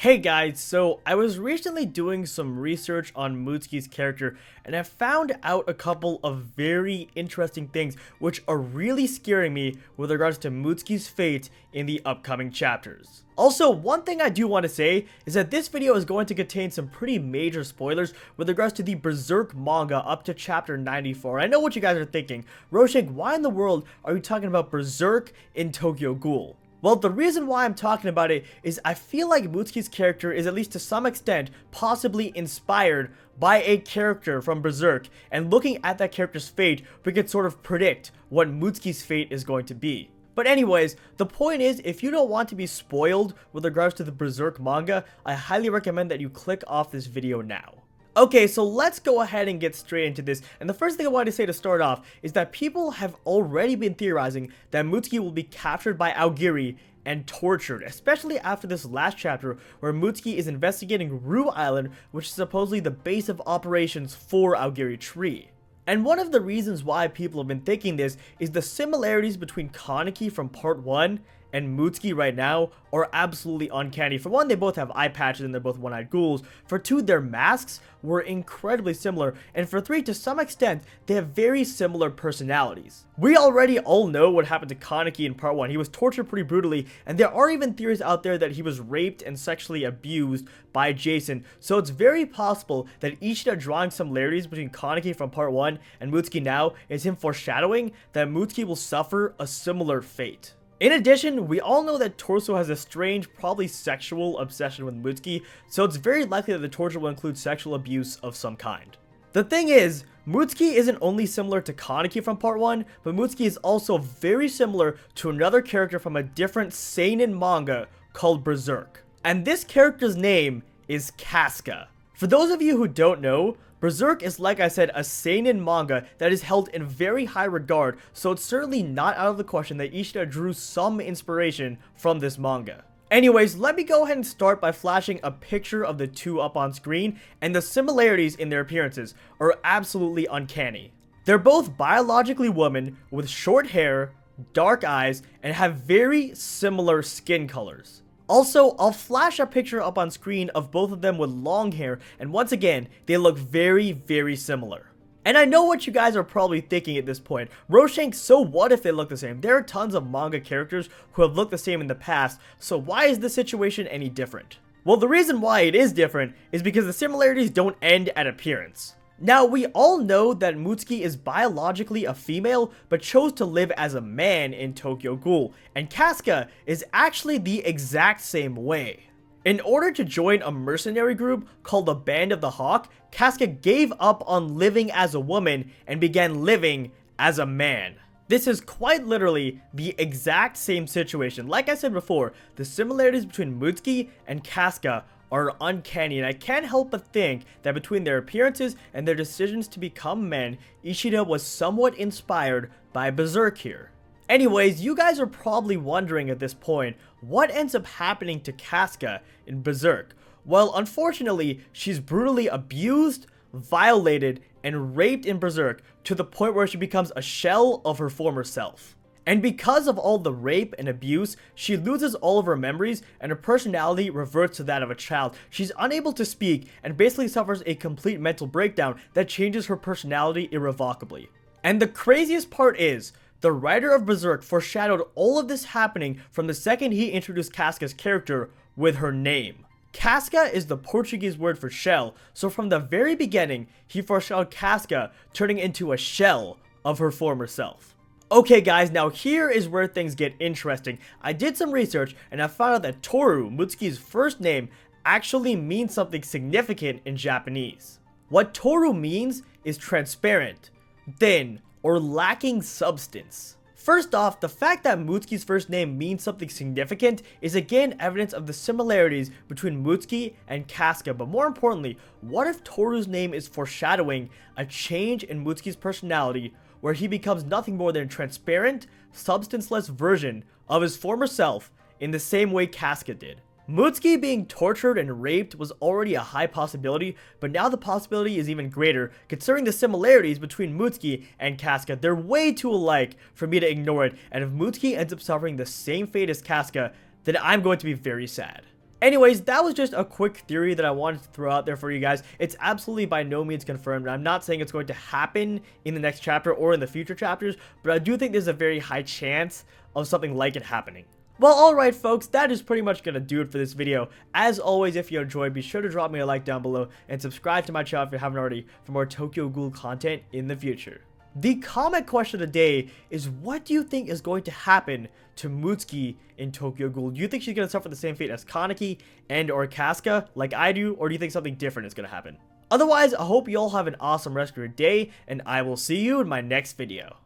Hey guys, so I was recently doing some research on Mutsuki's character and I found out a couple of very interesting things which are really scaring me with regards to Mutsuki's fate in the upcoming chapters. Also, one thing I do want to say is that this video is going to contain some pretty major spoilers with regards to the Berserk manga up to chapter 94. I know what you guys are thinking, Roshank, why in the world are you talking about Berserk in Tokyo Ghoul? Well, the reason why I'm talking about it is I feel like Mutsuki's character is at least to some extent possibly inspired by a character from Berserk, and looking at that character's fate, we can sort of predict what Mutsuki's fate is going to be. But anyways, the point is, if you don't want to be spoiled with regards to the Berserk manga, I highly recommend that you click off this video now. Okay, so let's go ahead and get straight into this, and the first thing I wanted to say to start off is that people have already been theorizing that Mutsuki will be captured by Aogiri and tortured, especially after this last chapter where Mutsuki is investigating Rue Island, which is supposedly the base of operations for Aogiri Tree. And one of the reasons why people have been thinking this is the similarities between Kaneki from part 1 and Mutsuki right now are absolutely uncanny. For one, they both have eye patches and they're both one-eyed ghouls. For two, their masks were incredibly similar. And for three, to some extent, they have very similar personalities. We already all know what happened to Kaneki in part 1. He was tortured pretty brutally, and there are even theories out there that he was raped and sexually abused by Jason. So it's very possible that Ishida drawing similarities between Kaneki from part 1 and Mutsuki now is him foreshadowing that Mutsuki will suffer a similar fate. In addition, we all know that Torso has a strange, probably sexual obsession with Mutsuki, so it's very likely that the torture will include sexual abuse of some kind. The thing is, Mutsuki isn't only similar to Kaneki from part 1, but Mutsuki is also very similar to another character from a different seinen manga called Berserk. And this character's name is Casca. For those of you who don't know, Berserk is, like I said, a seinen manga that is held in very high regard, so it's certainly not out of the question that Ishida drew some inspiration from this manga. Anyways, let me go ahead and start by flashing a picture of the two up on screen, and the similarities in their appearances are absolutely uncanny. They're both biologically women with short hair, dark eyes, and have very similar skin colors. Also, I'll flash a picture up on screen of both of them with long hair, and once again, they look very, very similar. And I know what you guys are probably thinking at this point. Roshank, so what if they look the same? There are tons of manga characters who have looked the same in the past, so why is this situation any different? Well, the reason why it is different is because the similarities don't end at appearance. Now, we all know that Mutsuki is biologically a female, but chose to live as a man in Tokyo Ghoul, and Casca is actually the exact same way. In order to join a mercenary group called the Band of the Hawk, Casca gave up on living as a woman and began living as a man. This is quite literally the exact same situation. Like I said before, the similarities between Mutsuki and Casca are uncanny, and I can't help but think that between their appearances and their decisions to become men, Ishida was somewhat inspired by Berserk here. Anyways, you guys are probably wondering at this point, what ends up happening to Casca in Berserk? Well, unfortunately, she's brutally abused, violated, and raped in Berserk to the point where she becomes a shell of her former self. And because of all the rape and abuse, she loses all of her memories and her personality reverts to that of a child. She's unable to speak and basically suffers a complete mental breakdown that changes her personality irrevocably. And the craziest part is, the writer of Berserk foreshadowed all of this happening from the second he introduced Casca's character with her name. Casca is the Portuguese word for shell, so from the very beginning, he foreshadowed Casca turning into a shell of her former self. Okay guys, now here is where things get interesting. I did some research and I found out that Toru, Mutsuki's first name, actually means something significant in Japanese. What Toru means is transparent, thin, or lacking substance. First off, the fact that Mutsuki's first name means something significant is again evidence of the similarities between Mutsuki and Casca, but more importantly, what if Toru's name is foreshadowing a change in Mutsuki's personality where he becomes nothing more than a transparent, substanceless version of his former self in the same way Casca did. Mutsuki being tortured and raped was already a high possibility, but now the possibility is even greater considering the similarities between Mutsuki and Casca. They're way too alike for me to ignore it, and if Mutsuki ends up suffering the same fate as Casca, then I'm going to be very sad. Anyways, that was just a quick theory that I wanted to throw out there for you guys. It's absolutely by no means confirmed. I'm not saying it's going to happen in the next chapter or in the future chapters, but I do think there's a very high chance of something like it happening. Well, alright folks, that is pretty much gonna do it for this video. As always, if you enjoyed, be sure to drop me a like down below and subscribe to my channel if you haven't already for more Tokyo Ghoul content in the future. The comment question of the day is, what do you think is going to happen to Mutsuki in Tokyo Ghoul? Do you think she's going to suffer the same fate as Kaneki and or Casca like I do, or do you think something different is going to happen? Otherwise, I hope you all have an awesome rest of your day, and I will see you in my next video.